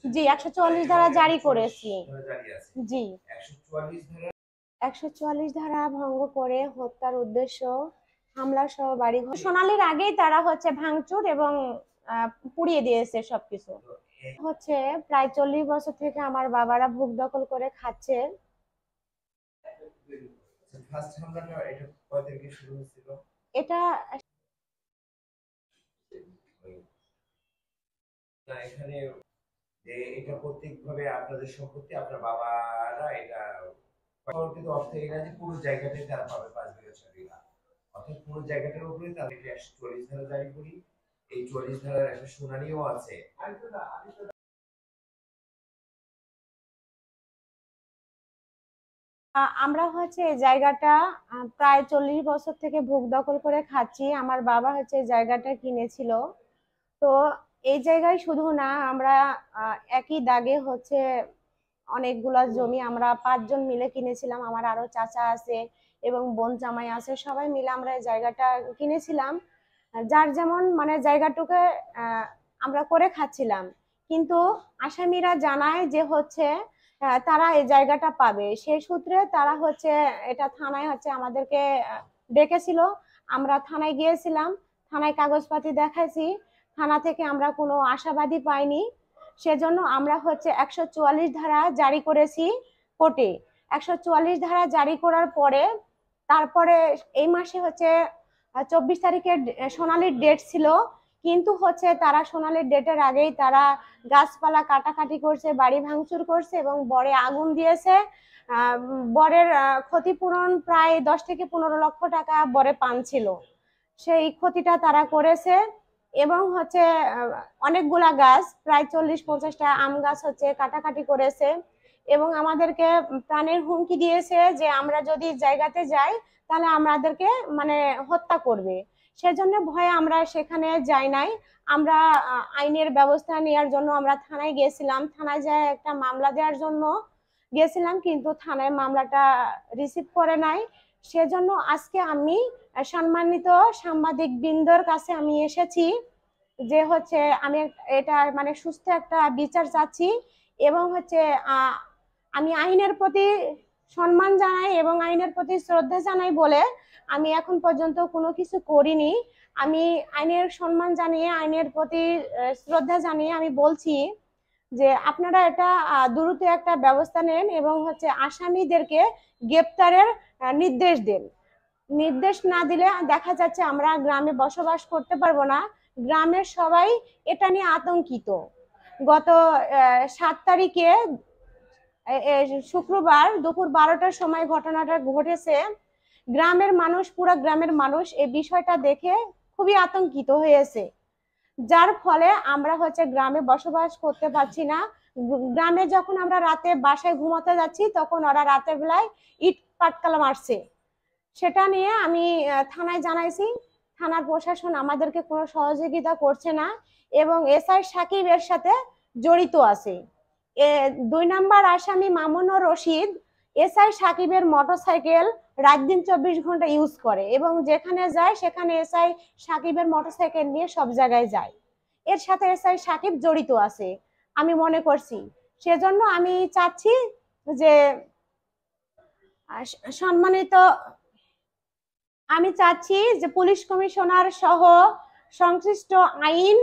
জি 144 ধারা জারি করেছি। জি 144 ধারা ভঙ্গ করে হত্যার উদ্দেশ্য, হামলা সহ বাড়ি সোনালীর আগেই তারা হচ্ছে ভাঙচুর এবং পুড়িয়ে দিয়েছে সবকিছু। হচ্ছে প্রায় 40 বছর থেকে আমার বাবারা ভোগ দখল করে খাচ্ছে। এটা এখানে যে এটা প্রত্যেকভাবে আপনাদের সম্পত্তি, আপনার বাবারা এটা পরবর্তীত অর্থ এই না যে পুরো জায়গাটাই তারা পাবে 5 বিঘা 6 বিঘা, অর্থাৎ পুরো জায়গাটার উপরে তাদের 144 ধারা জারি করি। এই 44 ধারার একটা শুনানিও আছে। আমরা হচ্ছে এই জায়গাটা প্রায় 40 বছর থেকে ভোগ দখল করে খাচ্ছি। আমার বাবা হচ্ছে এই জায়গাটা কিনেছিল। তো এই জায়গায় শুধু না, আমরা একই দাগে হচ্ছে অনেকগুলা জমি আমরা 5 জন মিলে কিনেছিলাম। আমার আরো চাচা আছে এবং বোন জামাই আছে, সবাই মিলে আমরা এই জায়গাটা কিনেছিলাম। যার যেমন মানে জায়গাটুকু আমরা করে খাচ্ছিলাম। কিন্তু আসামিরা জানায় যে হচ্ছে তারা এই জায়গাটা পাবে, সেই সূত্রে তারা হচ্ছে এটা থানায় হচ্ছে আমাদেরকে ডেকেছিল। আমরা থানায় গিয়েছিলাম, থানায় কাগজপাতি দেখাইছি, থানা থেকে আমরা কোনো আশাবাদী পাইনি। সেজন্য আমরা হচ্ছে 144 ধারা জারি করেছি কোর্টে। 144 ধারা জারি করার পরে তারপরে এই মাসে হচ্ছে 24 তারিখে সোনালীর ডেট ছিল, কিন্তু হচ্ছে তারা সোনালীর ডেটের আগেই তারা গাছপালা কাটাকাটি করছে, বাড়ি ভাঙচুর করছে এবং বরে আগুন দিয়েছে। বরের ক্ষতিপূরণ প্রায় 10 থেকে 15 লক্ষ টাকা বরে পান ছিল, সেই ক্ষতিটা তারা করেছে। এবং হচ্ছে অনেকগুলা গাছ, প্রায় 40-50টা আম গাছ হচ্ছে কাটাকাটি করেছে এবং আমাদেরকে প্রাণের হুমকি দিয়েছে যে আমরা যদি জায়গাতে যাই তাহলে আমাদেরকে মানে হত্যা করবে। সেজন্য ভয়ে আমরা সেখানে যাই নাই। আমরা আইনের ব্যবস্থা নেওয়ার জন্য আমরা থানায় গিয়েছিলাম, থানায় যায় একটা মামলা দেওয়ার জন্য গিয়েছিলাম, কিন্তু থানায় মামলাটা রিসিভ করে নাই। সেজন্য আজকে আমি সম্মানিত সাংবাদিক বৃন্দর কাছে আমি এসেছি যে হচ্ছে আমি এটা মানে সুস্থ একটা বিচার চাচ্ছি এবং হচ্ছে আমি আইনের প্রতি সম্মান জানাই এবং আইনের প্রতি শ্রদ্ধা জানাই বলে আমি এখন পর্যন্ত কোনো কিছু করিনি। আমি আইনের সম্মান জানিয়ে, আইনের প্রতি শ্রদ্ধা জানিয়ে আমি বলছি যে আপনারা এটা দ্রুত একটা ব্যবস্থা নেন এবং হচ্ছে আসামিদেরকে গ্রেপ্তারের নির্দেশ দেন। নির্দেশ না দিলে দেখা যাচ্ছে আমরা গ্রামে বসবাস করতে পারবো না। গ্রামের সবাই এটা নিয়ে আতঙ্কিত। গত 7 তারিখে শুক্রবার দুপুর 12টার সময় ঘটনাটা ঘটেছে। গ্রামের মানুষ, পুরো গ্রামের মানুষ এই বিষয়টা দেখে খুবই আতঙ্কিত হয়েছে, যার ফলে আমরা হচ্ছে গ্রামে বসবাস করতে পারছি না। গ্রামে যখন আমরা রাতে বাসায় ঘুমাতে যাচ্ছি তখন ওরা রাতের বেলায় ইট পাটকেল মারছে। সেটা নিয়ে আমি থানায় জানাইছি, থানার প্রশাসন আমাদেরকে কোনো সহযোগিতা করছে না এবং এসআই সাকিব এর সাথে জড়িত আছে। 2 নম্বর আসামি মামুনুর রশিদ এসআই সাকিবের মোটরসাইকেল রাত দিন 24 ঘন্টা ইউজ করে এবং যেখানে যায় সেখানে এসআই সাকিবের মোটরসাইকেল নিয়ে সব জায়গায় যায়। এর সাথে এসআই সাকিব জড়িত আছে আমি মনে করছি। সেজন্য আমি চাচ্ছি যে সম্মানিত আমি চাচ্ছি যে পুলিশ কমিশনার সহ সংশ্লিষ্ট আইন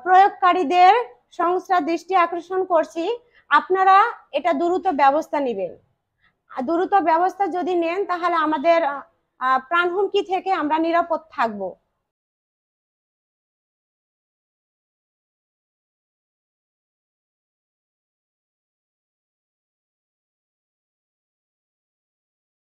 প্রয়োগকারীদের সংস্থার দৃষ্টি আকর্ষণ করছি, আপনারা এটা দ্রুত ব্যবস্থা নেবেন। দ্রুত ব্যবস্থা যদি নেন তাহলে আমাদের প্রাণ হুমকি থেকে আমরা নিরাপদ থাকবো।